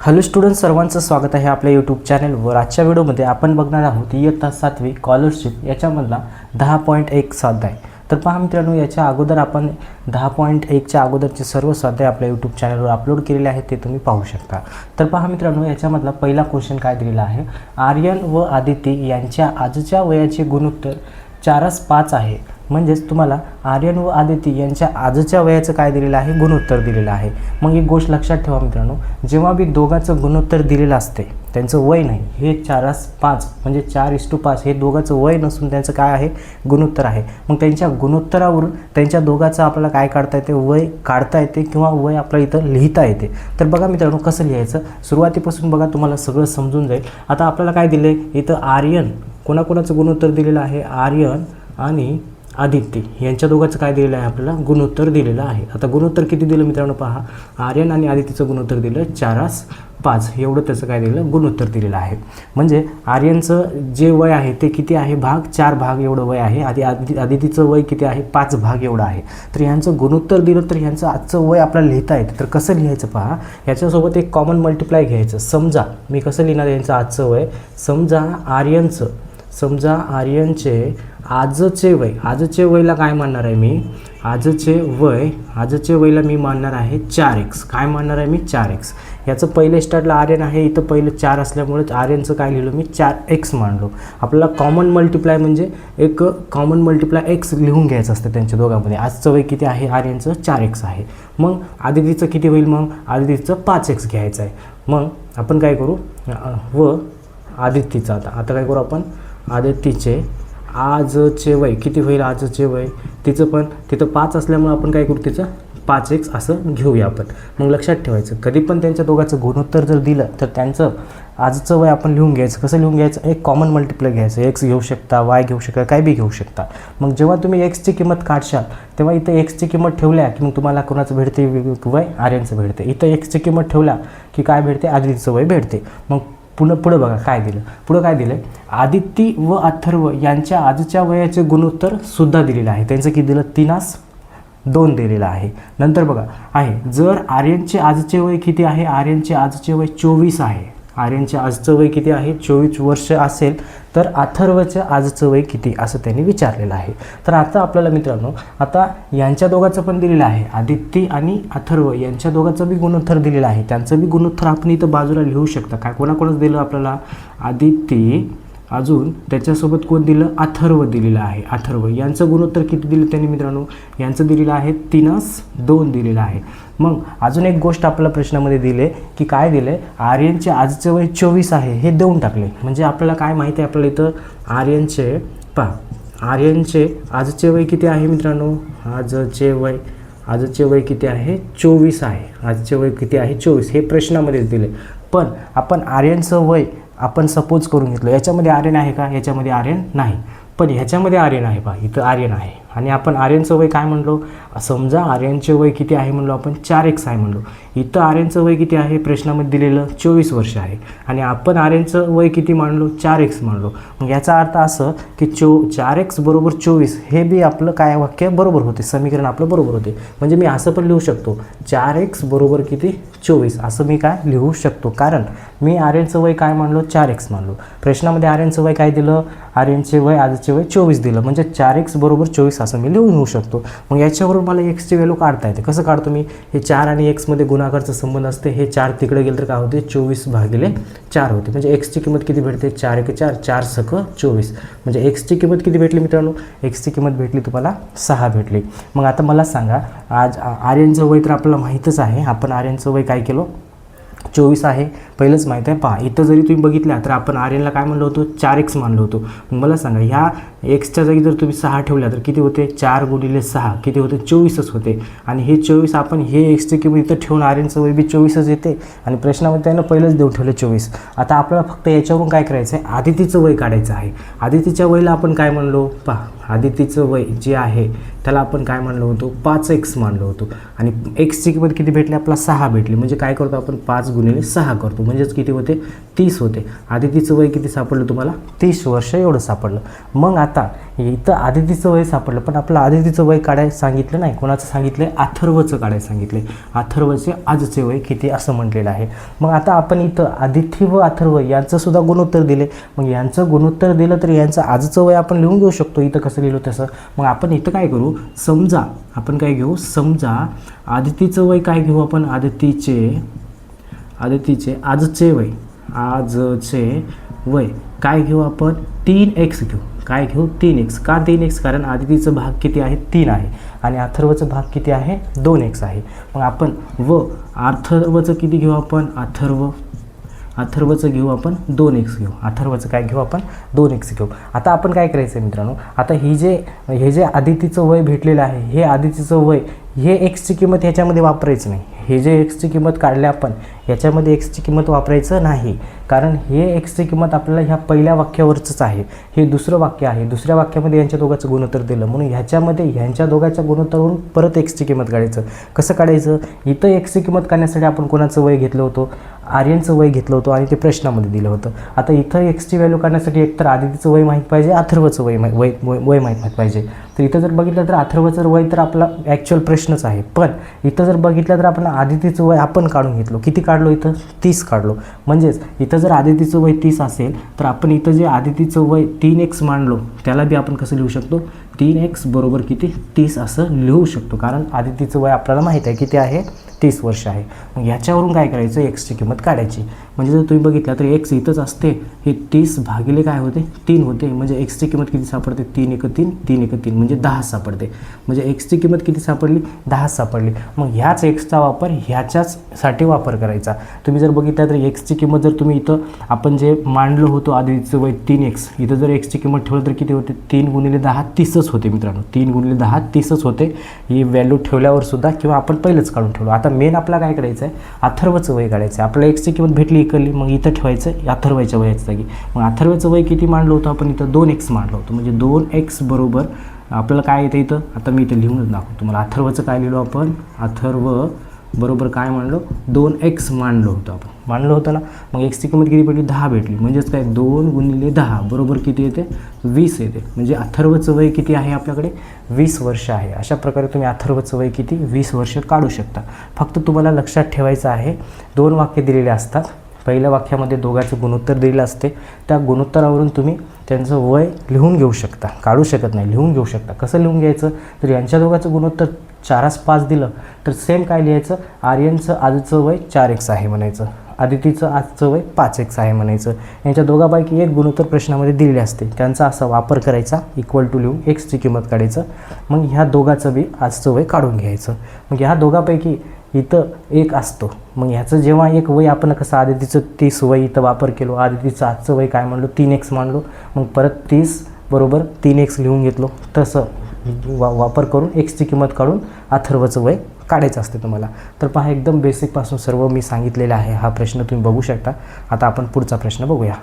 Hello student, सर्वांचं स्वागत आहे आपल्या यूट्यूब चॅनलवर। आजच्या व्हिडिओमध्ये आपण बघणार आहोत इयत्ता 7वी स्कॉलरशिप याच्यामधला 10.1 स्वाध्याय। तर पहा मित्रांनो, याच्या अगोदर आपण 10.1च्या अगोदरचे सर्व स्वाध्याय आपल्या यूट्यूब चॅनलवर अपलोड केलेले आहेत, ते तुम्ही पाहू शकता। तर पहा मित्रांनो, याच्यामधला पहिला क्वेश्चन काय दिलेला आहे, आर्यन व आदिती यांच्या आजच्या वयाचे गुणोत्तर 4:5 आहे। म्हणजेच तुम्हाला आर्यन व आदिती यांच्या आजच्या वयाचं काय दिलेलं आहे, गुणोत्तर दिलेलं आहे। मग एक गोष्ट लक्षात ठेवा मित्रांनो, जेव्हा बी दोघांचं गुणोत्तर दिलेलं असते, त्यांचं वय नाही, हे 4:5 म्हणजे 4:5 हे दोघांचं वय नसून त्यांचं काय आहे, गुणोत्तर आहे। मग त्यांच्या गुणोत्तरावरून त्यांच्या दोघांचं आपल्याला काय काढता येते, वय काढता येते किंवा वय आपल्याला इथं लिहिता येते। तर बघा मित्रांनो, कसं लिहायचं सुरुवातीपासून बघा, तुम्हाला सगळं समजून जाईल। आता आपल्याला काय दिले इथं, आर्यन कोणाकोणाचं गुणोत्तर दिलेलं आहे, आर्यन आणि आदिती यांच्या दोघांचं काय दिलेलं आहे, आपल्याला गुणोत्तर दिलेलं आहे। आता गुणोत्तर किती दिलं मित्रांनो, पहा, आर्यन आणि आदितीचं गुणोत्तर दिलं 4:5 एवढं त्याचं काय दिलं, गुणोत्तर दिलेलं आहे। म्हणजे आर्यनचं जे वय आहे ते किती आहे, 4 भाग एवढं वय आहे। आदितीचं वय किती आहे, 5 भाग एवढं आहे। तर यांचं गुणोत्तर दिलं तर यांचं आजचं वय आपल्याला लिहिता येतं। तर कसं लिहायचं पहा, याच्यासोबत एक कॉमन मल्टिप्लाय घ्यायचं। समजा मी कसं लिहिणार यांचं आजचं वय, समजा आर्यनचे आजचे वयला काय मानणार आहे मी, आजचे वयला मी मानणार आहे 4x। काय मानणार आहे मी, 4x। याचं पहिले स्टार्टला आर्यन आहे, इथं पहिलं 4 असल्यामुळे आर्यनचं काय लिहिलं मी, 4x मानलो। आपल्याला कॉमन मल्टिप्लाय म्हणजे एक कॉमन मल्टिप्लाय x लिहून घ्यायचं असतं त्यांच्या दोघांमध्ये। आजचं वय किती आहे, आर्यनचं 4x आहे। मग आदितीचं किती होईल, मग आदितीचं 5x घ्यायचं आहे। मग आपण काय करू, व आदितीचं आता काय करू आपण, आदितीचे आजचे वय किती होईल, आजचे वय तिचं 5 असल्यामुळे आपण काय करू, तिचं 5x असं घेऊया आपण। मग लक्षात ठेवायचं, कधी पण त्यांच्या दोघांचं गुणोत्तर जर दिलं तर त्यांचं आजचं वय आपण लिहून घ्यायचं। कसं लिहून घ्यायचं, एक कॉमन मल्टिप्लाय घ्यायचं, x घेऊ शकता, y घेऊ शकता, काय बी घेऊ शकता। मग जेव्हा तुम्ही x ची किंमत काढशाल तेव्हा इथं x ची किंमत ठेवल्या की मग तुम्हाला कोणाचं भेटते, वय आर्यनचं भेटते। इथं x ची किंमत ठेवल्या की काय भेटते, आदितीचं वय भेटते। मग पुढं बघा काय दिलं, पुढं काय दिलं, आदिती व अथर्व यांच्या आजच्या वयाचे गुणोत्तर सुद्धा दिलेलं आहे। त्यांचं किती दिलं, 3:2 दिलेलं आहे। नंतर बघा आहे, जर आर्यनचे आजचे वय किती आहे, आर्यनचे आजचे वय 24 आहे, आर्यनचे आजचं वय किती आहे, 24 वर्ष असेल, तर अथर्वचं आजचं वय किती असं त्यांनी विचारलेलं आहे। तर आता आपल्याला मित्रांनो, आता यांच्या दोघांचं पण दिलेलं आहे, आदिती आणि अथर्व यांच्या दोघांचं बी गुणोत्तर दिलेलं आहे। त्यांचं बी गुणोत्तर आपण इथं बाजूला लिहू शकता। काय कोणाकोणाच दिलं आपल्याला, आदिती, अजून त्याच्यासोबत कोण दिलं, अथर्व दिलेलं आहे। अथर्व यांचं गुणोत्तर किती दिलं त्यांनी मित्रांनो, यांचं दिलेलं आहे 3:2 दिलेलं आहे। मग अजून एक गोष्ट आपल्याला प्रश्नामध्ये दिले की काय दिले, आर्यनचे आजचे वय 24 आहे हे देऊन टाकले। म्हणजे आपल्याला काय माहिती आहे, आपल्याला इथं आर्यनचे आजचे वय किती आहे मित्रांनो, आजचे वय किती आहे, 24 आहे। आजचे वय किती आहे, 24 हे प्रश्नामध्येच दिले। पण आपण आर्यनचं वय आपण सपोज करून घेतलं, याच्यामध्ये आर्यन आहे का, याच्यामध्ये आर्यन नाही, पण ह्याच्यामध्ये आर्यन आहे पहा, इथं आर्यन आहे। आणि आपण आर्यनचं वय काय म्हणलो, समजा आर्यनचे वय किती आहे म्हणलो आपण, 4x आहे म्हणलो। इथं आर्यनचं वय किती आहे, प्रश्नामध्ये दिलेलं 24 वर्ष आहे, आणि आपण आर्यनचं वय किती मानलो, 4x मानलो। मग याचा अर्थ असं की 4x बरोबर 24 हे बी आपलं काय वाक्य बरोबर होते, समीकरण आपलं बरोबर होते। म्हणजे मी असं पण लिहू शकतो, 4x बरोबर किती, 24 असं मी काय लिहू शकतो, कारण मी आर्यनचं वय काय मानलो, 4x मानलो। प्रश्नामध्ये आर्यनचं वय काय दिलं, आर्यनचे वय आजचे वय 24 दिलं, म्हणजे 4x बरोबर 24 असं मी लिहून येऊ शकतो। मग याच्यावरून मला x ची व्हॅल्यू काढता येते। कसं काढतो मी, हे 4 आणि x मध्ये गुणाकारचा संबंध असते, हे 4 तिकडे गेलं तर काय होते, 24/4 होते। म्हणजे x ची किंमत किती भेटते, 4×1 = 4, 4×6 = 24। म्हणजे x ची किंमत किती भेटली मित्रांनो, x ची किंमत भेटली तुम्हाला 6 भेटली। मग आता मला सांगा, आज आर्यनचं वय तर आपल्याला माहीतच आहे, आपण आर्यनचं वय काय केलं, 24 आहे, पहिलंच माहीत आहे। पहा इथं जरी तुम्ही बघितल्या तर आपण आर्यनला काय म्हणलो होतो, 4x मानलो होतो। मला सांगा, ह्या एक्सच्या जागी जर तुम्ही 6 ठेवल्या तर किती होते, 4 × 6 किती होते, 24च होते। आणि हे 24 आपण हे एक्सची किंमत इथं ठेवून आर्यनचं वय बी 24च येते, आणि प्रश्नामध्ये त्यानं पहिलंच देऊन ठेवलं 24। आता आपल्याला फक्त याच्यावरून काय करायचं आहे, आदितीचं वय काढायचं आहे। आदितीच्या वयला आपण काय म्हणलो, पहा आदितीचं वय जे आहे त्याला आपण काय मानलं होतो 5x मानलं होतो आणि एक्सची किंमत किती भेटली आपला 6 भेटली. म्हणजे काय करतो आपण 5 गुणिले 6 करतो म्हणजेच किती होते 30 होते. आदितीचं वय किती सापडलं तुम्हाला 30 वर्ष एवढं सापडलं. मग आता इथं आदितीचं वय सापडलं पण आपलं आदितीचं वय काढायला सांगितलं नाही. कोणाचं सांगितलं आहे अथर्वचं काढायला सांगितलं आहे. अथर्वचे आजचे वय किती असं म्हटलेलं आहे. मग आता आपण इथं आदिती व अथर्व यांचं सुद्धा गुणोत्तर दिले. मग यांचं गुणोत्तर दिलं तर यांचं आजचं वय आपण लिहून घेऊ शकतो. इथं कसं लिहिलं तसं. मग आपण इथं काय करू समजा आपण काय घेऊ समजा आदितीचं वय काय घेऊ आपण आदितीचे आजचे वय काय घेऊ आपण 3x घेऊ. काय घेऊ 3x. का 3x कारण आदितीचं भाग किती आहे 3 आहे आणि अथर्वचं भाग किती आहे 2x आहे. मग आपण व अथर्वचं किती घेऊ आपण अथर्वचं घेऊ आपण 2x घेऊ. अथर्वचं काय घेऊ आपण 2x घेऊ. आता आपण काय करायचं मित्रांनो आता हे जे आदितीचं वय भेटलेलं आहे हे आदितीचं वय हे एक्सची किंमत ह्याच्यामध्ये वापरायचं नाही. हे जे एक्सची किंमत काढले आपण याच्यामध्ये एक्सची किंमत वापरायचं नाही कारण हे एक्सची किंमत आपल्याला ह्या पहिल्या वाक्यावरचंच आहे. हे दुसरं वाक्य आहे. दुसऱ्या वाक्यामध्ये यांच्या दोघांचं गुणोत्तर दिलं म्हणून ह्याच्यामध्ये ह्यांच्या दोघांच्या गुणोत्तरवरून परत एक्सची किंमत काढायचं. कसं काढायचं इथं एक्सची किंमत काढण्यासाठी आपण कोणाचं वय घेतलं होतं आर्यनचं वय घेतलं होतं आणि ते प्रश्नामध्ये दिलं होतं. आता इथं एक्सची व्हॅल्यू काढण्यासाठी एकतर आदितीचं वय माहीत पाहिजे अथर्वचं वय माहीत पाहिजे. तर इथं जर बघितलं तर अथर्वचं वय तर आपला ॲक्च्युअल प्रश्नच आहे. पण इथं जर बघितलं तर आपण आदितीचं वय आपण काढून घेतलो. किती काढलो इथं 30 काढलो. म्हणजेच इथं जर आदितीचं वय 30 असेल तर आपण इथं जे आदितीचं वय 3x मांडलो त्याला बी आपण कसं लिहू शकतो 3x बरोबर किती 30 असं लिहू शकतो कारण आदितीचं वय आपल्याला माहीत आहे किती आहे 30 वर्ष आहे. मग ह्याच्यावरून काय करायचं एक्सची किंमत काढायची. म्हणजे जर तुम्ही बघितलं तर एक्स इथंच असते हे 30 भागिले काय होते 3 होते. म्हणजे एक्सची किंमत किती सापडते 3 × 3 म्हणजे 10 सापडते. म्हणजे एक्सची किंमत किती सापडली 10 सापडली. मग ह्याच एक्सचा वापर ह्याच्याचसाठी वापर करायचा. तुम्ही जर बघितलं तर एक्सची किंमत जर तुम्ही इथं आपण जे मांडलं होतं आदितीचं वय 3x इथं जर एक्सची किंमत ठेवलं तर किती होते 3 × 10 30च होते मित्रांनो. 3 × 10 30च होते. ही व्हॅल्यू ठेवल्यावर सुद्धा किंवा आपण पहिलंच काढून ठेवलं. आता मेन आपला काय करायचं आहे अथर्वचं वय काढायचं आहे. आपल्याला एक्सची किंमत भेटली इकडली मग इथं ठेवायचं अथर्वाच्या वयाच्या जागी. मग अथर्वाचं वय किती मांडलं होतं आपण इथं 2x मांडलं होतं. म्हणजे 2x बरोबर आपल्याला काय येतं इथं आता मी इथं लिहूनच दाखवतो तुम्हाला. अथर्वचं काय लिहिलो आपण अथर्व बरोबर काय मांडलो 2x मांडलं होतं ना. मग एक्सची किंमत किती भेटली 10 भेटली. म्हणजेच काय 2 × 10 बरोबर किती येते 20 येते. म्हणजे अथर्वचं वय किती आहे आपल्याकडे 20 वर्ष आहे. अशा प्रकारे तुम्ही अथर्वचं वय किती 20 वर्ष काढू शकता. फक्त तुम्हाला लक्षात ठेवायचं आहे 2 वाक्य दिलेले असतात. पहिल्या वाक्यामध्ये दोघांचं गुणोत्तर दिलेलं असते. त्या गुणोत्तरावरून तुम्ही त्यांचं वय लिहून घेऊ शकता. काढू शकत नाही लिहून घेऊ शकता. कसं लिहून घ्यायचं तर यांच्या दोघांचं गुणोत्तर 4/5 दिलं तर सेम काय लिहायचं आर्यनचं आजचं वय 4x आहे म्हणायचं. आदितीचं आजचं वय 5x आहे म्हणायचं. यांच्या दोघांपैकी एक गुणोत्तर प्रश्नामध्ये दिलेले असते त्यांचा असा वापर करायचा इक्वल टू लिहून एक्सची किंमत काढायचं. मग ह्या दोघांचं बी आजचं वय काढून घ्यायचं. मग ह्या दोघांपैकी इथं एक असतो. मग ह्याचं जेव्हा एक वय आपण कसं आदितीचं 30 वय इथं वापर केलो आदितीचं आजचं वय काय मांडलो 3x मांडलो. मग परत 30 बरोबर 3x लिहून घेतलो. तसं वापर करून एक्सची किंमत काढून अथर्वचं वय काढायचं असते तुम्हाला. तर पहा एकदम बेसिकपासून सर्व मी सांगितलेलं आहे. हा प्रश्न तुम्ही बघू शकता. आता आपण पुढचा प्रश्न बघूया.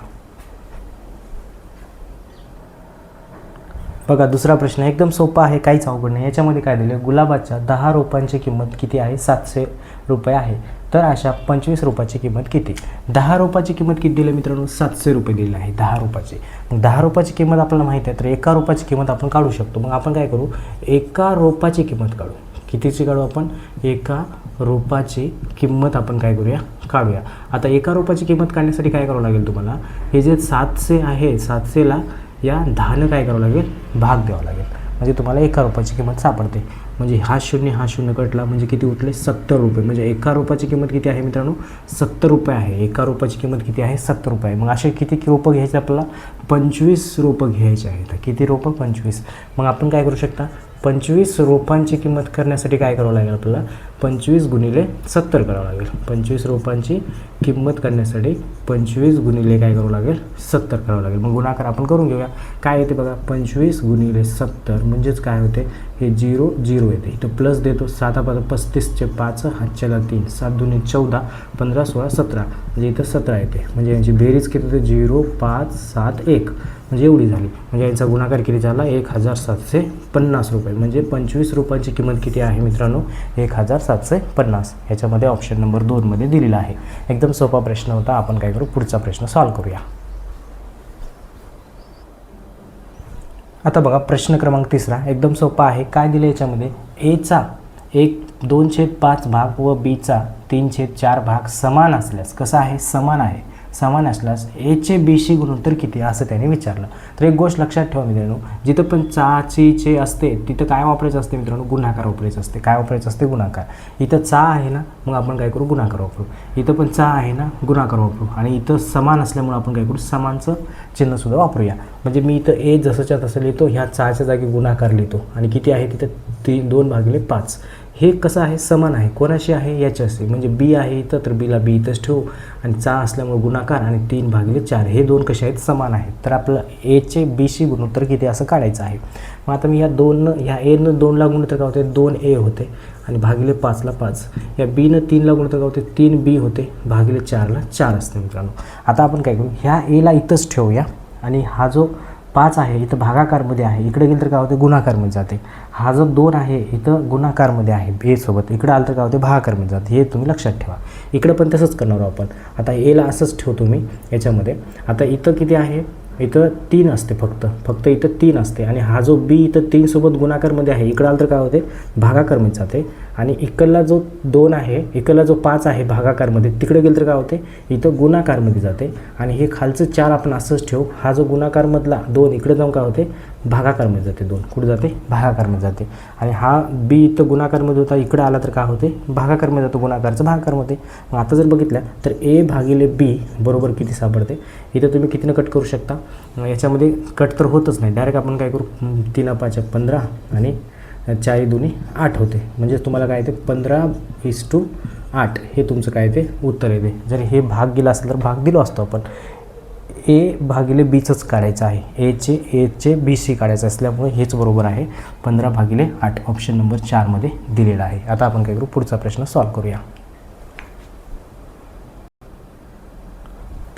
बघा दुसरा प्रश्न एकदम सोपा आहे काहीच अवघड नाही. याच्यामध्ये काय दिलं गुलाबाच्या 10 रोपांची किंमत किती आहे 700 रुपये आहे. तर अशा 25 रोपाची किंमत किती. 10 रोपाची किंमत किती दिली मित्रांनो 700 रुपये दिलेली आहे 10 रोपाची. मग 10 रोपाची किंमत आपल्याला माहिती आहे तर एका रोपाची किंमत आपण काढू शकतो. मग आपण काय करू एका रोपाची किंमत काढू. कितीची काढू आपण एका रोपाची किंमत आपण काय करूया काढूया. आता एका रोपाची किंमत काढण्यासाठी काय करावं लागेल तुम्हाला हे जे 700 आहे 700ला या 10ने काय करावं लागेल भाग द्यावा लागेल. म्हणजे तुम्हाला एका रोपाची किंमत सापडते. म्हणजे हा शून्य कटला म्हणजे किती उरले 70 रुपये. म्हणजे एका रोपाची किंमत किती आहे मित्रांनो 70 रुपये आहे. एका रोपाची किंमत किती आहे 70 रुपये आहे. मग असे किती रोपं घ्यायचे आपल्याला 25 रोपं घ्यायचे आहेत. किती रोपं 25. मग आपण काय करू शकता 25 रोपांची किंमत करण्यासाठी काय करावं लागेल आपल्याला 25 × 70 करावं लागेल. 25 रोपांची किंमत करण्यासाठी 25 × काय करावं लागेल 70 करावं लागेल. मग गुणाकार आपण करून घेऊया. काय येते बघा 25 × 70 म्हणजेच काय होते हे 0 0 येते. इथं प्लस देतो 7 35 5 हातच्याला 3 7 2 14 15 16 17 म्हणजे इथं 17 येते. म्हणजे यांची बेरीज किती होते 0 5 7 1 म्हणजे एवढी झाली. म्हणजे यांचा गुणाकार किती झाला 1750 रुपये. म्हणजे 25 रुपयांची किंमत किती आहे मित्रांनो 1750. ह्याच्यामध्ये ऑप्शन नंबर 2मध्ये दिलेला आहे. एकदम सोपा प्रश्न होता. आपण काय करू पुढचा प्रश्न सॉल्व्ह करूया. आता बघा प्रश्न क्रमांक 3 एकदम सोपा आहे. काय दिलं याच्यामध्ये एचा 1/2/5 भाग व बीचा 3/4 भाग समान असल्यास कसा आहे समान आहे. समान असल्यास एचे बीशी गुणोत्तर किती असं त्याने विचारलं. तर एक गोष्ट लक्षात ठेवा मित्रांनो, जिथं पण चे असते तिथं काय वापरायचं असते मित्रांनो गुणाकार वापरायचं असते. काय वापरायचं असते गुणाकार. इथं चा आहे ना मग आपण काय करू गुणाकार वापरू. इथं पण चा आहे ना गुणाकार वापरू. आणि इथं समान असल्यामुळे आपण काय करू समानचं चिन्हसुद्धा वापरूया. म्हणजे मी इथं ए जसंच्या तसं लिहितो, ह्या चाच्या जागी गुणाकार लिहितो आणि किती आहे तिथं 2/5. हे कसं आहे समान आहे. कोणाशी आहे याच्याशी. म्हणजे बी आहे इथं तर बीला बी इथंच ठेवू आणि चा असल्यामुळे गुणाकार आणि 3/4 हे दोन कसे आहेत समान आहेत. तर आपलं एचे बीशी गुणोत्तर किती असं काढायचं आहे. मग आता मी ह्या एनं 2ला गुणोत्तर काय होते 2a होते आणि भागिले 5ला 5. या बीनं 3ला गुणोत्तर काय होते 3b होते भागिले 4ला 4 असते मित्रांनो. आता आपण काय करू ह्या एला इथंच ठेवूया आणि हा जो 5 आहे इथं भागाकारमध्ये आहे. इकडे गेलं तर काय होते गुणाकारमध्ये जाते. हा जो 2 आहे इथं गुणाकारमध्ये आहे ए सोबत. इकडे आलं तर काय होते भागाकारमध्ये जाते. हे तुम्ही लक्षात ठेवा. इकडे पण तसंच करणार आहोत आपण. आता एला असंच ठेवतो मी याच्यामध्ये. आता इथं किती आहे इथं 3 असते फक्त इथं 3 असते आणि हा जो बी इथं 3 सोबत गुणाकारमध्ये आहे. इकडं आलं तर काय होते भागाकारमध्ये जाते आणि इकडला जो 2 आहे इकडला जो 5 आहे भागाकारमध्ये तिकडे गेलं तर काय होते इथं गुणाकारमध्ये जाते आणि हे खालचं 4 आपण असंच ठेवू. हा जो गुणाकारमधला 2 इकडे जाऊन काय होते भागाकारमध्ये जाते. 2 कुठे जाते भागाकारमध्ये जाते आणि हा बी इथं गुणाकारमध्ये होता इकडे आला तर काय होते भागाकारमध्ये जातो गुणाकारचं भागाकारमध्ये. मग आता जर बघितलं तर ए भागिले बी बरोबर किती सापडते. इथं तुम्ही कितीनं कट करू शकता. याच्यामध्ये कट तर होतच नाही. डायरेक्ट आपण काय करू 3×5 15 आणि 4×2 8 होते. म्हणजे तुम्हाला काय येते 15:8 हे तुमचं काय ते उत्तर येते. जर हे भाग गेला असेल तर भाग दिलो असतो आपण. ए भागिले बीचंच काढायचं आहे. एचे बीसी काढायचं असल्यामुळे हेच बरोबर आहे 15/8 ऑप्शन नंबर 4मध्ये दिलेला आहे. आता आपण काय करू पुढचा प्रश्न सॉल्व्ह करूया.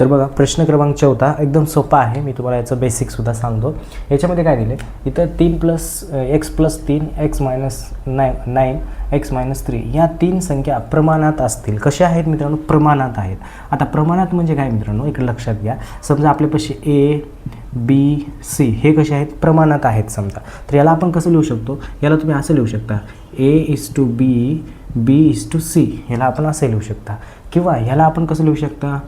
तर बघा प्रश्न क्रमांक 14 एकदम सोपा आहे. मी तुम्हाला याचं बेसिकसुद्धा सांगतो. याच्यामध्ये काय दिले इथं 3 + x + 3 x - 9 x - 3 या 3 संख्या प्रमाणात असतील. कशा आहेत मित्रांनो प्रमाणात आहेत. आता प्रमाणात म्हणजे काय मित्रांनो इकडे लक्षात घ्या. समजा आपल्यापाशी ए बी सी हे कसे आहेत प्रमाणात आहेत समजा. तर याला आपण कसं लिहू शकतो. याला तुम्ही असं लिहू शकता A:B B:C ह्याला आपण असं लिहू शकता. किंवा ह्याला आपण कसं लिहू शकता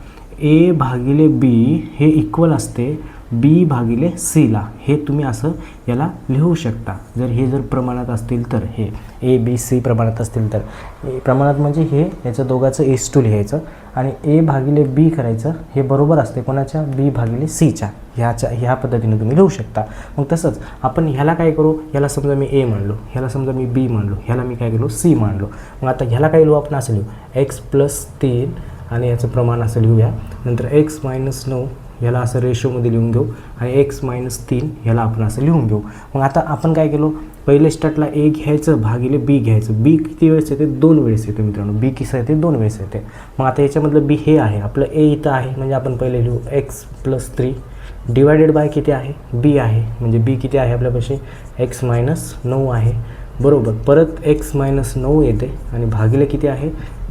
ए भागिले बी हे इक्वल असते बी भागिले सीला. हे तुम्ही असं याला लिहू शकता. जर हे जर प्रमाणात असतील तर हे ए बी सी प्रमाणात असतील तर प्रमाणात म्हणजे हे याचं दोघांचं S2 लिहायचं आणि ए भागिले बी करायचं. हे बरोबर असते कोणाच्या बी भागिले सीच्या. ह्या पद्धतीने तुम्ही लिहू शकता. मग तसंच आपण ह्याला काय करू ह्याला समजा मी ए मानलो ह्याला समजा मी बी मानलो ह्याला मी काय केलो सी मानलो. मग आता ह्याला काय लिहू आपण असं लिहू x + 3 आणि याचं प्रमाण असं लिहूया. नंतर x - 9 ह्याला असं रेशोमध्ये लिहून घेऊ आणि x - 3 ह्याला आपण असं लिहून घेऊ. मग आता आपण काय केलो पहिले स्टार्टला ए घ्यायचं भागिले बी घ्यायचं. बी किती वेळेस येते 2 वेळेस येते मित्रांनो. बी किती येते 2 वेळेस येते. मग आता याच्यामधलं बी हे आहे आपलं ए इथं आहे म्हणजे आपण पहिले लिहू x + 3 डिवायडेड बाय किती आहे बी आहे. म्हणजे बी किती आहे आपल्यापाशी x - 9 आहे बरोबर. परत x - 9 येते आणि भागिले किती आहे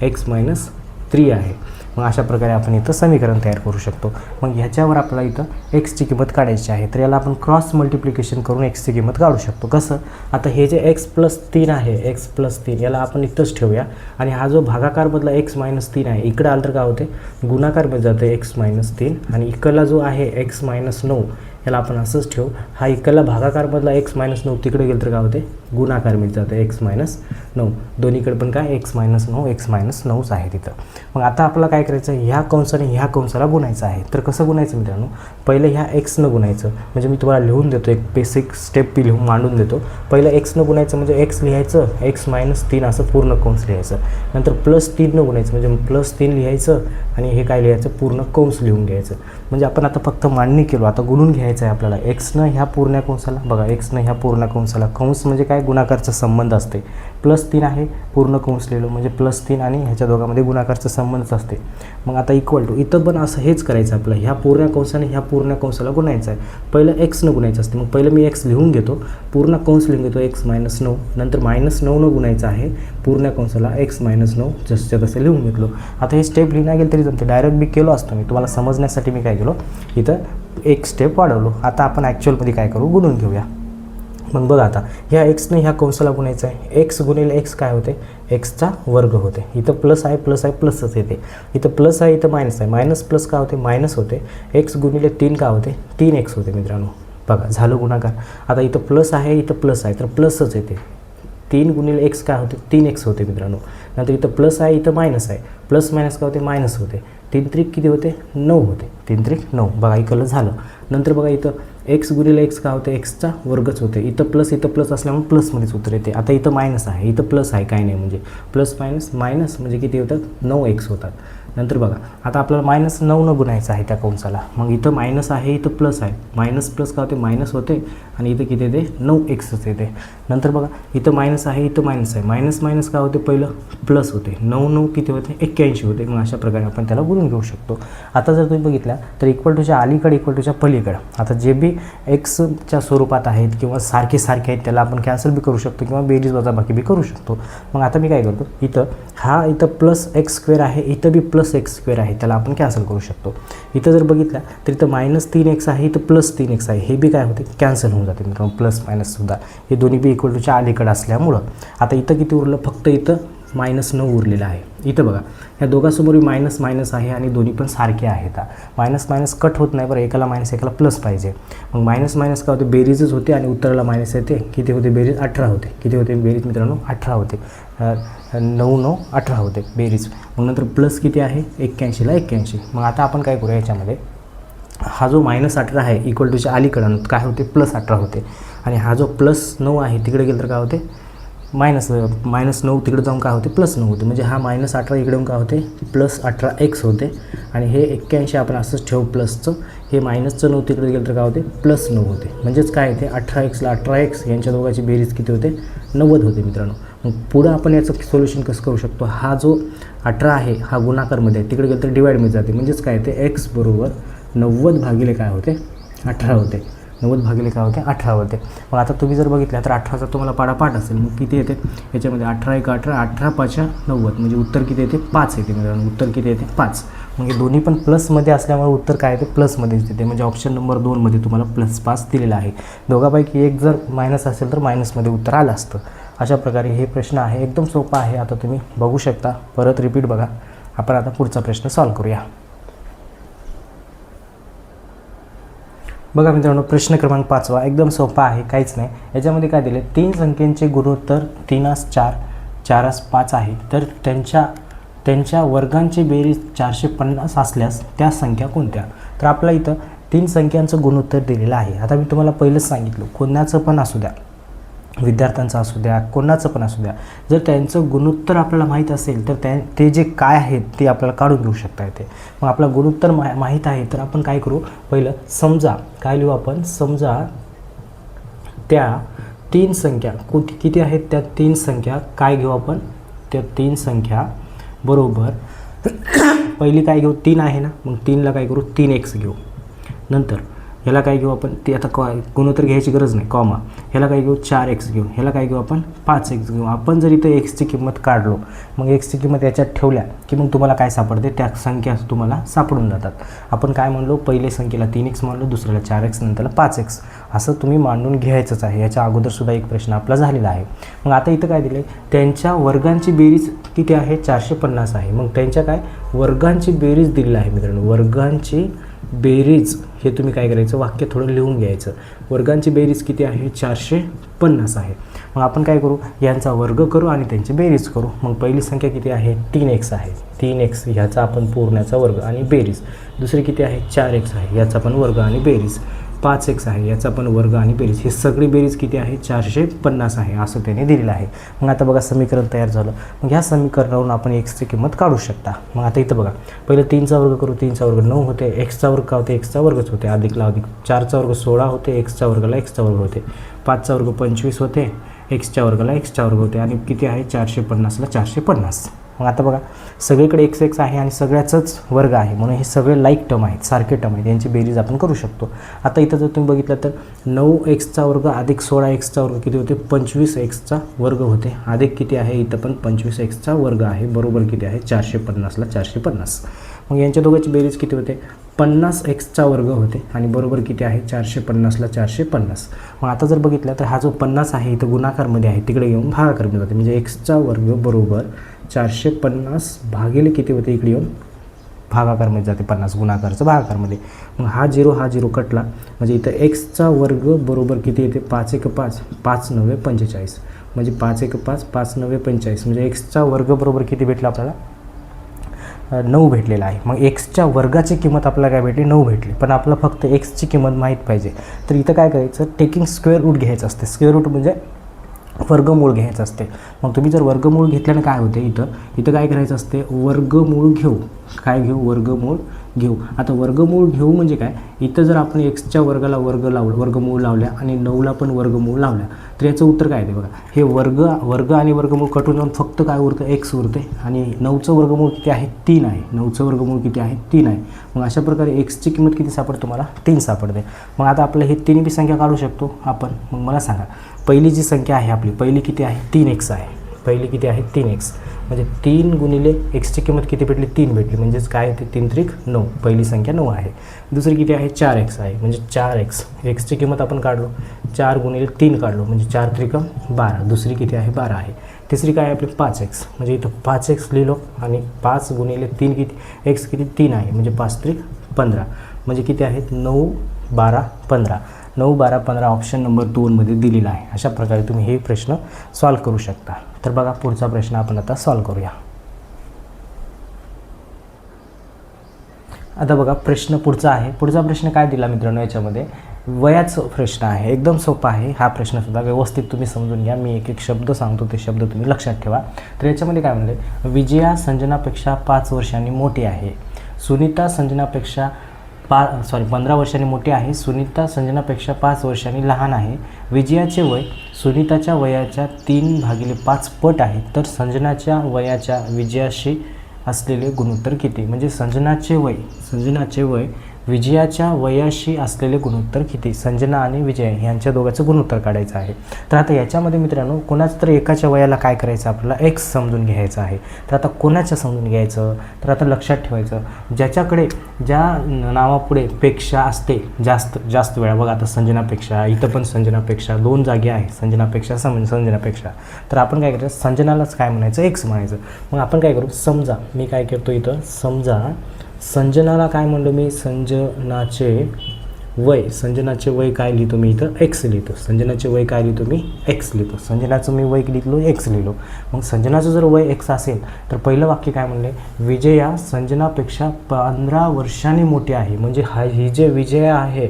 x - 3 आहे. मग अशा प्रकारे आपण इथं समीकरण तयार करू शकतो. मग ह्याच्यावर आपल्याला इथं एक्सची किंमत काढायची आहे. तर याला आपण क्रॉस मल्टिप्लिकेशन करून एक्सची किंमत काढू शकतो. कसं आता हे जे x + 3 आहे x + 3 याला आपण इथंच ठेवूया आणि हा जो भागाकारमधला x - 3 आहे इकडं आलं तर काय होते गुणाकारमध्ये जातं x - 3 आणि इकडला जो आहे x - 9 याला आपण असंच ठेवू. हा इकडला भागाकारमधला x - 9 तिकडे गेलं तर काय होते गुणाकारमध्ये जातं x - 9. दोन्हीकडे पण काय x - 9 x - 9च आहे तिथं. मग आता आपल्याला काय करायचं ह्या कंसाने ह्या कंसाला गुणायचं आहे. तर कसं गुणायचं मित्रांनो पहिलं ह्या xनं गुणायचं. म्हणजे मी तुम्हाला लिहून देतो एक बेसिक स्टेप लिहून मांडून देतो. पहिलं xनं गुणायचं म्हणजे x लिहायचं x - 3 असं पूर्ण कंस लिहायचं. नंतर +3नं गुणायचं म्हणजे +3 लिहायचं आणि हे काय लिहायचं पूर्ण कंस लिहून घ्यायचं. म्हणजे आपण आता फक्त मांडणी केलो. आता गुणून घ्यायचं आहे आपल्याला. xनं ह्या पूर्ण कंसाला बघा xनं ह्या पूर्ण कंसाला कंस म्हणजे काय गुणाकारचा संबंध असते +3 आहे पूर्ण कंस लिहिलो म्हणजे +3 आणि ह्याच्या दोघांमध्ये गुणाकारचा संबंधच असते. मग आता इक्वल टू इथं पण असं हेच करायचं आपलं, ह्या पूर्ण कंसाने ह्या पूर्ण कंसाला गुणायचं आहे. पहिलं एक्सनं गुणायचं असते, मग पहिलं मी एक्स लिहून घेतो, पूर्ण कंस लिहून घेतो x - 9, नंतर -9 गुणायचं आहे पूर्ण कंसाला x - 9 जसं तसं लिहून घेतलो. आता हे स्टेप लिहिणं गेलं तरी जमते, डायरेक्ट मी केलो असतो, मी तुम्हाला समजण्यासाठी मी काय केलो इथं एक स्टेप वाढवलो. आता आपण ॲक्च्युअलमध्ये काय करू, गुणून घेऊया. मग बघा आता ह्या एक्सने ह्या कंसाला गुणायचं आहे, x गुणिले x काय होते, एक्सचा वर्ग होते. इथं प्लस आहे प्लसच येते, इथं प्लस आहे इथं मायनस आहे, मायनस प्लस काय होते, मायनस होते. x गुणिले 3 काय होते, 3x होते मित्रांनो. बघा झालं गुणाकार. आता इथं प्लस आहे इथं प्लस आहे तर प्लसच येते, 3 गुणिले x काय होते, 3x होते मित्रांनो. नंतर इथं प्लस आहे इथं मायनस आहे, प्लस मायनस काय होते, मायनस होते. 3 त्रिक किती होते, 9 होते, 3 त्रिक 9. बघा इकडलं झालं. नंतर बघा इथं x गुणिले x काय होते, एक्सचा वर्गच होते. इथं प्लस असल्यामुळे प्लसमध्येच उत्तर येते. आता इथं मायनस आहे इथं प्लस आहे, काय नाही म्हणजे प्लस मायनस म्हणजे किती होतात, 9x होतात. नंतर बघा आता आपल्याला -9 गुणायचं आहे त्या कंसाला, मग इथं मायनस आहे इथं प्लस आहे, मायनस प्लस काय होते, मायनस होते आणि इथं किती येते, 9xच येते. नंतर बघा इथं मायनस आहे इथं मायनस आहे, मायनस काय होते, पहिलं प्लस होते, 9 किती होते, 81 होते. मग अशा प्रकारे आपण त्याला गुणून घेऊ शकतो. आता जर तुम्ही बघितल्या तर इक्वल टूच्या अलीकडे इक्वल टूच्या पलीकडं आता जे बी एक्सच्या स्वरूपात आहेत किंवा सारखे आहेत त्याला आपण कॅन्सल बी करू शकतो किंवा बेरीज वजाबाकी बी करू शकतो. मग आता मी काय करतो, इथं प्लस x² आहे, इथं बी प्लस x² आहे, त्याला आपण कॅन्सल करू शकतो. इथं जर बघितलं तर इथं -3x आहे इथं +3x आहे, हे बी काय होते, कॅन्सल होऊन जाते मित्रांनो. प्लस मायनससुद्धा हे दोन्ही बी इक्वल टूच्या अलीकडे असल्यामुळं आता इथं किती उरलं, फक्त इथं -9 उरलेलं आहे. इथं बघा ह्या दोघांसमोर मायनस आहे आणि दोन्ही पण सारखे आहेत. मायनस कट होत नाही बरं, एकाला मायनस एकाला प्लस पाहिजे. मग मायनस काय होते, बेरीजच होते आणि उत्तराला मायनस येते. किती होते बेरीज, 18 होते. किती होते बेरीज मित्रांनो, 18 होते. 9 18 होते बेरीज. मग नंतर प्लस किती आहे, 81ला 81. मग आता आपण काय करूया, याच्यामध्ये हा जो -18 आहे इक्वल टूच्या अलीकडं काय होते, +18 होते आणि हा जो +9 आहे तिकडे गेलं तर काय होते, -9 तिकडे जाऊन काय होते, +9 होते. म्हणजे हा -18 इकडे येऊन काय होते, +18x होते आणि हे 81 आपण असंच ठेवू प्लसचं, हे -9 तिकडे गेलं तर काय होते, +9 होते. म्हणजेच काय येते, 18xला 18x यांच्या दोघांची बेरीज किती होते, 90 होते मित्रांनो. मग पुढं आपण याचं सोल्युशन कसं करू शकतो, हा जो 18 आहे हा गुणाकारमध्ये आहे, तिकडे गेलं तर डिवाईडमध्ये जाते. म्हणजेच काय येते, x बरोबर 90 भागिले काय होते, 18 होते. 90 भागिले काय होते, 18 होते. मग आता तुम्ही जर बघितलं तर 18चा तुम्हाला पाठ असेल, मग किती येते याच्यामध्ये, 18 × 18 18 × 5 = 90. म्हणजे उत्तर किती येते, 5 येते मित्रांनो. उत्तर किती येते, 5. म्हणजे दोन्ही पण प्लसमध्ये असल्यामुळे उत्तर काय येते, प्लसमध्येच येते. म्हणजे ऑप्शन नंबर 2मध्ये तुम्हाला +5 दिलेला आहे. दोघांपैकी एक जर मायनस असेल तर मायनसमध्ये उत्तर आलं असतं. अशा प्रकारे हे प्रश्न आहे, एकदम सोपा आहे. आता तुम्ही बघू शकता, परत रिपीट बघा. आपण आता पुढचा प्रश्न सॉल्व करूया. बघा मित्रांनो, प्रश्न क्रमांक 5 एकदम सोपा आहे, काहीच नाही. याच्यामध्ये काय दिले, 3 संख्यांचे गुणोत्तर 3s 4 4s 5 आहे, तर त्यांच्या वर्गांची बेरीज 450 असल्यास त्या संख्या कोणत्या. तर आपल्या इथं 3 संख्यांचं गुणोत्तर दिलेलं आहे. आता मी तुम्हाला पहिलंच सांगितलं, कोणाचं पण असू द्या, विद्यार्थ्यांचं असू द्या, कोणाचं पण असू द्या, जर त्यांचं गुणोत्तर आपल्याला माहीत असेल तर ते जे काय आहेत ते आपल्याला काढून घेऊ शकता येते. मग आपला गुणोत्तर माहीत आहे तर आपण काय करू, पहिलं समजा काय लिहू आपण, समजा त्या 3 संख्या किती आहेत, त्या 3 संख्या काय घेऊ आपण, त्या 3 संख्या बरोबर पहिली काय घेऊ, 3 आहे ना, मग 3ला काय करू, 3x घेऊ. नंतर ह्याला काय घेऊ आपण, ते आता गुणोत्तर घ्यायची गरज नाही, कॉमा. ह्याला काय घेऊ, 4x घेऊ. ह्याला काय घेऊ आपण, 5x घेऊ. आपण जर इथं एक्सची किंमत काढलो, मग एक्सची किंमत याच्यात ठेवल्या की मग तुम्हाला काय सापडते, त्या संख्या तुम्हाला सापडून जातात. आपण काय म्हणलो, पहिल्या संख्येला 3x मानलो, दुसऱ्याला 4x, नंतरला 5x असं तुम्ही मांडून घ्यायचंच आहे. याच्या अगोदरसुद्धा एक प्रश्न आपला झालेला आहे. मग आता इथं काय दिले, त्यांच्या वर्गांची बेरीज किती आहे, 450 आहे. मग त्यांच्या काय वर्गांची बेरीज दिलेली आहे मित्रांनो. वर्गांची बेरीज हे तुम्ही काय करायचं, वाक्य थोडं लिहून घ्यायचं. वर्गांची बेरीज किती आहे, 450 आहे. मग आपण काय करू, यांचा वर्ग करू आणि त्यांची बेरीज करू. मग पहिली संख्या किती आहे, 3x आहे. 3x ह्याचा आपण पूर्णाचा वर्ग आणि बेरीज. दुसरी किती आहे, 4x आहे, याचा पण वर्ग आणि बेरीज. 5x आहे, याचा पण वर्ग आणि बेरीज. ही सगळी बेरीज किती आहे, 450 आहे, असं त्याने दिलेलं आहे. मग आता बघा समीकरण तयार झालं. मग ह्या समीकरणावरून आपण एक्सची किंमत काढू शकता. मग आता इथं बघा, पहिलं 3चा वर्ग करू, 3चा वर्ग 9 होते, एक्सचा वर्ग काय होते, एक्सचा वर्गच होते, अधिकला अधिक. 4चा वर्ग 16 होते, एक्सच्या वर्गाला एक्सचा वर्ग होते. 5चा वर्ग 25 होते, एक्सच्या वर्गाला एक्सच्या वर्ग होते आणि किती आहे 450ला 450. मग आता बघा सगळीकडे एक्स एक्स आहे आणि सगळ्याचंच वर्ग आहे म्हणून हे सगळे लाईक टर्म आहेत, सारखे टर्म आहेत, यांची बेरीज आपण करू शकतो. आता इथं जर तुम्ही बघितलं तर 9x वर्ग अधिक 16x वर्ग किती होते 25x वर्ग होते, अधिक किती आहे इथं पण 25x वर्ग आहे, बरोबर किती आहे 450ला 450. मग यांच्या दोघांची बेरीज किती होते 50x वर्ग होते आणि बरोबर किती आहे 450ला 450. मग आता जर बघितलं तर हा जो 50 आहे इथं गुणाकारमध्ये आहे, तिकडे येऊन भागाकारमध्ये जाते, म्हणजे x वर्ग बरोबर 450 भागिले किती होते इकडे येऊन भागाकारमध्ये जाते, 50 गुणाकारचं भागाकारमध्ये. मग हा 0 कटला म्हणजे इथं x वर्ग बरोबर किती येते 5 1 5 5 9 45 म्हणजे 5 1 5 5 9 45 म्हणजे x वर्ग बरोबर किती भेटला आपल्याला 9 भेटलेला आहे. मग एक्सच्या वर्गाची किंमत आपल्याला काय भेटली 9 भेटली, पण आपलं फक्त एक्सची किंमत माहीत पाहिजे. तर इथं काय करायचं टेकिंग स्क्वेअर रूट घ्यायचं असते, स्क्वेअर रूट म्हणजे वर्गमूळ घ्यायचं असते. मग तुम्ही जर वर्गमूळ घेतल्यानं काय होते इथं काय करायचं असते वर्गमूळ घेऊ, काय घेऊ वर्गमूळ घेऊ. आता वर्गमूळ घेऊ म्हणजे काय इथं जर आपण एक्सच्या वर्गाला वर्गमूळ लावल्या आणि 9ला पण वर्गमूळ लावल्या तर याचं उत्तर काय येते बघा, हे वर्ग आणि वर्गमूळ कटून जाऊन फक्त काय उरतं एक्स उरते आणि 9चं वर्गमूळ किती आहे 3 आहे, 9चं वर्गमूळ किती आहे 3 आहे. मग अशा प्रकारे एक्सची किंमत किती सापडते तुम्हाला 3 सापडते. मग आता आपलं हे तिन्ही बी संख्या काढू शकतो आपण. मग मला सांगा पहिली जी संख्या आहे आपली पहिली किती आहे 3x आहे, पहिली किती आहे 3x म्हणजे 3 गुणिले एक्सची किंमत किती भेटली 3 भेटली, म्हणजेच काय ते 3 त्रिक 9, पहिली संख्या 9 आहे. दुसरी किती आहे 4x आहे म्हणजे 4x, एक्सची किंमत आपण काढलो 4 गुणिले 3 काढलो म्हणजे 4 त्रिकम 12, दुसरी किती आहे 12 आहे. तिसरी काय आहे आपली 5x म्हणजे इथं 5x लिहिलो आणि 5 गुणिले 3 किती x किती 3 आहे म्हणजे 5 त्रिक 15 म्हणजे किती आहेत 9 12 15, 9 12 15 ऑप्शन नंबर 2मध्ये दिलेला आहे. अशा प्रकारे तुम्ही हे प्रश्न सॉल्व करू शकता. तर बघा पुढचा प्रश्न आपण आता सॉल्व करूया. आता बघा प्रश्न पुढचा आहे. पुढचा प्रश्न काय दिला मित्रांनो याच्यामध्ये वयाचं प्रश्न आहे, एकदम सोपा आहे हा प्रश्नसुद्धा, व्यवस्थित तुम्ही समजून घ्या. मी एक एक शब्द सांगतो ते शब्द तुम्ही लक्षात ठेवा. तर याच्यामध्ये काय म्हणले विजया संजनापेक्षा 5 वर्षांनी मोठी आहे, सुनीता संजनापेक्षा 15 वर्षांनी मोठी आहे, सुनीता संजनापेक्षा 5 वर्षांनी लहान आहे, विजयाचे वय सुनीताच्या वयाच्या 3/5 पट आहे, तर संजनाच्या वयाच्या विजयाशी असलेले गुणोत्तर किती. म्हणजे संजनाचे वय विजयाच्या वयाशी असलेले गुणोत्तर किती, संजना आणि विजय यांच्या दोघांचं गुणोत्तर काढायचं आहे. तर आता याच्यामध्ये मित्रांनो कोणाचं तर एकाच्या वयाला काय करायचं आपल्याला एक्स समजून घ्यायचं आहे. तर आता कोणाच्या समजून घ्यायचं तर आता लक्षात ठेवायचं ज्याच्याकडे ज्या नावापुढे पेक्षा असते जास्त वेळा, बघा आता संजनापेक्षा, इथं पण संजनापेक्षा 2 जागी आहे, संजनापेक्षा संजनापेक्षा, तर आपण काय करायचं संजनालाच काय म्हणायचं एक्स म्हणायचं. मग आपण काय करू समजा मी काय करतो इथं समजा संजनाला काय म्हणलो मी संजनाचे वय काय लिहितो मी इथं एक्स लिहितो, संजनाचे वय काय लिहितो मी एक्स लिहितो, संजनाचं मी वय लिहिलो एक्स लिहिलो. मग संजनाचं जर वय एक्स असेल तर पहिलं वाक्य काय म्हणले विजया संजनापेक्षा 15 वर्षांनी मोठी आहे. म्हणजे ही जे विजया आहे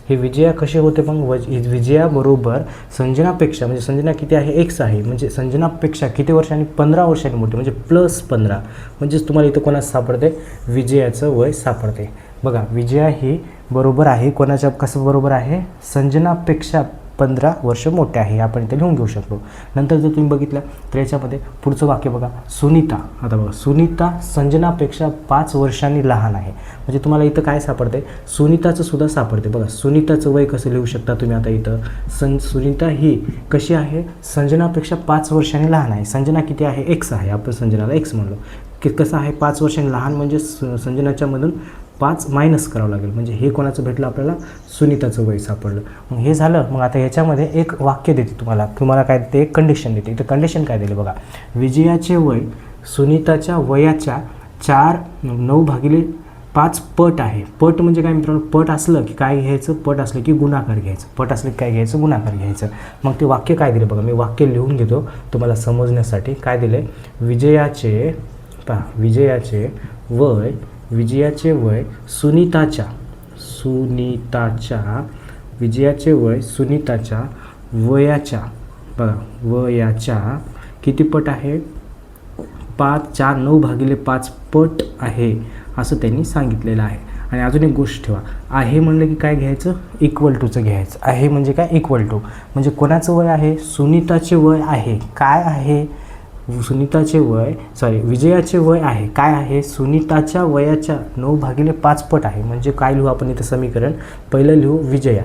हे विजया कसे होते मग विजया बरोबर संजनापेक्षा म्हणजे संजना किती आहे एक्स आहे म्हणजे संजनापेक्षा किती वर्षांनी 15 वर्षांनी मोठी म्हणजे +15 म्हणजेच तुम्हाला इथं कोणाचं सापडते विजयाचं वय सापडते. बघा विजया ही बरोबर आहे कोणाच्या कसं बरोबर आहे संजनापेक्षा 15 वर्ष मोठे आहे, आपण इथे लिहून घेऊ शकतो. नंतर जर तुम्ही बघितलं तर याच्यामध्ये पुढचं वाक्य बघा सुनीता, आता बघा सुनीता संजनापेक्षा 5 वर्षांनी लहान आहे म्हणजे तुम्हाला इथं काय सापडते सुनीताचं सुद्धा सापडते. बघा सुनीताचं वय कसं लिहू शकता तुम्ही आता इथं सुनीता ही कशी आहे संजनापेक्षा 5 वर्षांनी लहान आहे, संजना किती आहे एक्स आहे, आपण संजनाला एक्स म्हणलो की कसं आहे 5 वर्षांनी लहान म्हणजे संजनाच्यामधून 5 मायनस करावं लागेल म्हणजे हे कोणाचं भेटलं आपल्याला सुनीताचं वय सापडलं. मग हे झालं. मग आता याच्यामध्ये एक वाक्य देते तुम्हाला काय देते एक कंडिशन देते. इथं कंडिशन काय दिले बघा विजयाचे वय सुनीताच्या वयाच्या 9/5 पट आहे. पट म्हणजे काय मित्रांनो पट असलं की काय घ्यायचं पट असलं की गुणाकार घ्यायचं, पट असलं की काय घ्यायचं गुणाकार घ्यायचं. मग ते वाक्य काय दिले बघा मी वाक्य लिहून घेतो तुम्हाला समजण्यासाठी. काय दिले विजयाचे वय सुनीताच्या वयाच्या बघा वयाच्या किती पट आहे 9/5 पट आहे असं त्यांनी सांगितलेलं आहे. आणि अजून एक गोष्ट ठेवा, आहे म्हणलं की काय घ्यायचं, इक्वल टूचं घ्यायचं. आहे म्हणजे काय, इक्वल टू. म्हणजे कोणाचं वय आहे, सुनीताचे वय आहे. काय आहे, सुनीताचे वय, विजयाचे वय आहे. काय आहे, सुनीताच्या वयाच्या 9/5 पट आहे. म्हणजे काय लिहू आपण इथं समीकरण, पहिलं लिहू विजया.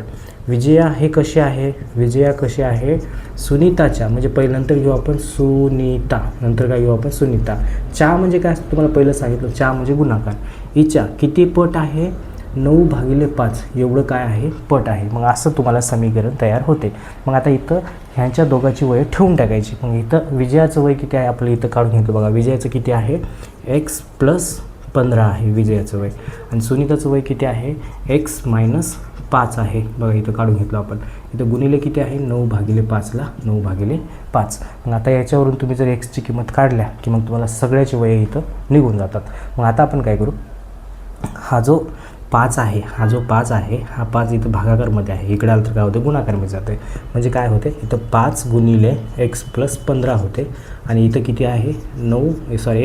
विजया हे कसे आहे, विजया कसे आहे, सुनीताच्या, म्हणजे पहिलं नंतर घेऊ आपण सुनीता, नंतर काय घेऊ आपण सुनीता. चा म्हणजे काय तुम्हाला पहिलं सांगितलं, चा म्हणजे गुणाकार. हिच्या किती पट आहे, 9/5 एवढं काय आहे, पट आहे. मग असं तुम्हाला समीकरण तयार होते. मग आता इथं ह्यांच्या दोघांची वय ठेवून टाकायची. मग इथं विजयाचं वय किती आहे आपलं इथं काढून घेतो बघा. विजयाचं किती आहे, x+15 आहे विजयाचं वय. आणि सुनीताचं वय किती आहे, x-5 आहे बघा, इथं काढून घेतलं आपण. इथं गुणिले किती आहे, 9/5ला 9/5. मग आता याच्यावरून तुम्ही जर एक्सची किंमत काढल्या की मग तुम्हाला सगळ्याची वय इथं निघून जातात. मग आता आपण काय करू, हा जो 5 आहे, हा 5 इथं भागाकारमध्ये आहे. इकडे आलं तर काय होते, गुणाकारमध्ये जाते. म्हणजे काय होते, इथं 5 गुणिले x+15 होते. आणि इथं किती आहे,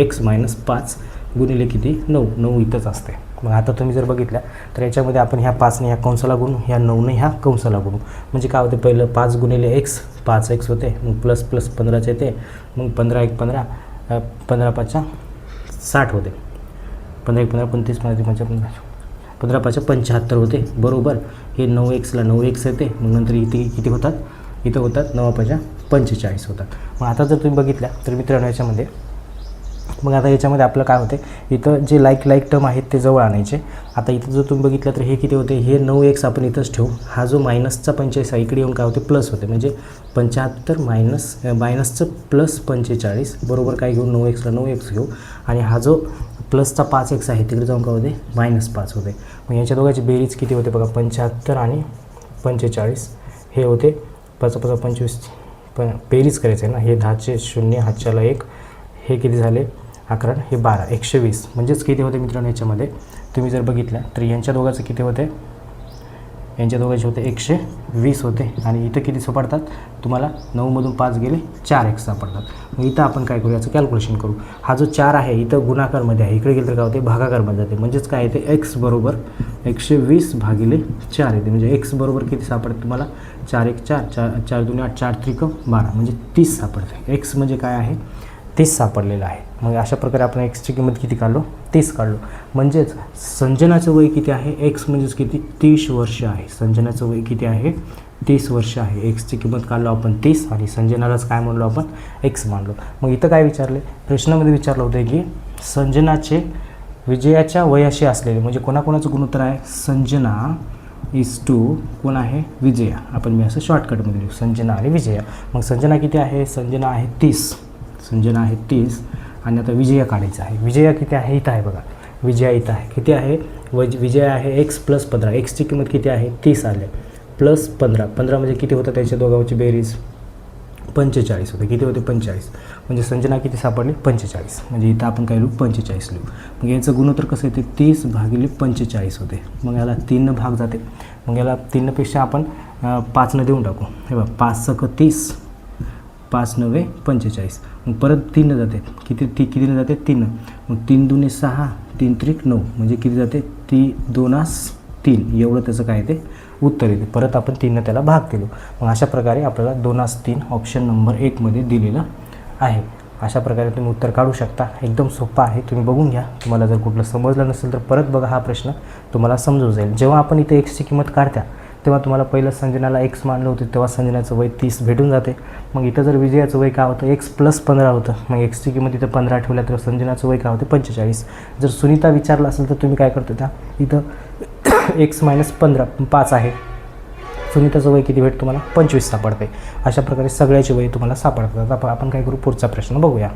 x-5 गुणिले किती, 9 इथंच असते. मग आता तुम्ही जर बघितल्या तर याच्यामध्ये आपण ह्या 5ने ह्या कंसाला गुणू, ह्या 9ने ह्या कंसाला गुणू. म्हणजे काय होते, पहिलं 5 गुणिले x 5x होते, मग प्लस 15चे येते, मग 15×1 15, 15×5 60 होते, 15×1 15, 35 15×5 75 होते बरोबर. हे 9xला 9x येते, मग नंतर इथे किती होतात, इथं होतात 9×5 45 होतात. मग आता जर तुम्ही बघितल्या तर मित्रांनो याच्यामध्ये, मग आता याच्यामध्ये आपलं काय होते, इथं जे लाईक टर्म आहेत ते जवळ आणायचे. आता इथं जर तुम्ही बघितलं तर हे किती होते, हे 9x आपण इथंच ठेवू. हा जो मायनसचा 45 आहे इकडे येऊन काय होते, प्लस होते. म्हणजे 75 मायनसचं प्लस 45 बरोबर काय घेऊ, 9xला 9x घेऊ. आणि हा जो प्लसचा 5x आहे तिकडे जाऊन काय होते, -5 होते. मग याच्या दोघांची बेरीज किती होते बघा, 75 आणि 45 हे होते. 5×5 = 25 बेरीज करायचं आहे ना, हे 10चे 0 हातच्याला 1, हे किती झाले 11, हे 12, 120. म्हणजेच किती होते मित्रांनो याच्यामध्ये तुम्ही जर बघितलं तर यांच्या दोघांचं किती होते, यांच्या दोघांचे होते 120 होते. आणि इथं किती सापडतात तुम्हाला, 9मधून 5 गेले 4x सापडतात. मग इथं आपण काय करू, याचं कॅल्क्युलेशन करू. हा जो 4 आहे इथं गुणाकारमध्ये आहे, इकडे गेलं तर काय होते, भागाकारमध्ये जाते. म्हणजेच काय येते, x बरोबर 120/4 येते. म्हणजे x बरोबर किती सापडते तुम्हाला, 4×1 4, 4×2 8, 4×3 12, म्हणजे 30 सापडते. x म्हणजे काय आहे, 30 सापडलेलं आहे. मग अशा प्रकारे आपण एक्सची किंमत किती काढलो, 30 काढलो. म्हणजेच संजनाचं वय किती आहे, एक्स म्हणजेच किती, 30 वर्ष आहे. संजनाचं वय किती आहे, 30 वर्ष आहे. एक्सची किंमत काढलो आपण 30 आणि संजनालाच काय म्हणलो आपण, एक्स मानलो. मग इथं काय विचारले, प्रश्नामध्ये विचारलं होतं की संजनाचे विजयाच्या वयाशी असलेले, म्हणजे कोणाकोणाचं गुणोत्तर आहे, संजना = कोण आहे, विजया. आपण मी असं शॉर्टकटमध्ये लिहू, संजना आणि विजया. मग संजना किती आहे, संजना आहे 30, संजना आहे 30. आणि आता विजया काढायचं आहे. विजया किती आहे, इथं आहे बघा, विजया इथं आहे. किती आहे, विजया आहे x+15. एक्सची किंमत किती आहे, 30 आले, +15. 15 म्हणजे किती होतं, त्यांच्या दोघांची बेरीज 45 होते. किती होते, 45. म्हणजे संजना किती सापडली, 45. म्हणजे इथं आपण काय लिहू, 45 लिहू. मग याचं गुणोत्तर कसं येते, 30/45 होते. मग याला 3 भाग जाते. मग याला 3 पेक्षा आपण 5 देऊन टाकू. हे बघा, 5×6 = 30, 5×9 = 45. मग परत 3 जाते, कितीने जाते, 3. मग 3×2 = 6, 3×3 = 9. म्हणजे किती जाते, 2×3 एवढं त्याचं काय येते, उत्तर येते. परत आपण 3 त्याला भाग केलो. मग अशा प्रकारे आपल्याला 2×3 ऑप्शन नंबर 1 मध्ये दिलेलं आहे. अशा प्रकारे तुम्ही उत्तर काढू शकता. एकदम सोपं आहे, तुम्ही बघून घ्या. तुम्हाला जर कुठलं समजलं नसेल तर परत बघा, हा प्रश्न तुम्हाला समजून जाईल. जेव्हा आपण इथे एक्सची किंमत काढत्या तेव्हा तुम्हाला पहिलं संजनाला x मानलं होतं, तेव्हा संजनाचं वय 30 भेटून जाते. मग इथं जर विजयाचं वय काय होतं, x+15 होतं. मग एक्सची किंमत इथं 15 ठेवल्या तर संजनाचं वय काय होते, 45. जर सुनीता विचारलं असेल तर तुम्ही काय करतो, त्या इथं x-15 आहे. सुनीताचं वय किती भेटतं तुम्हाला, 25 सापडते. अशा प्रकारे सगळ्याचे वय तुम्हाला सापडतात. आपण काय करू, पुढचा प्रश्न बघूया.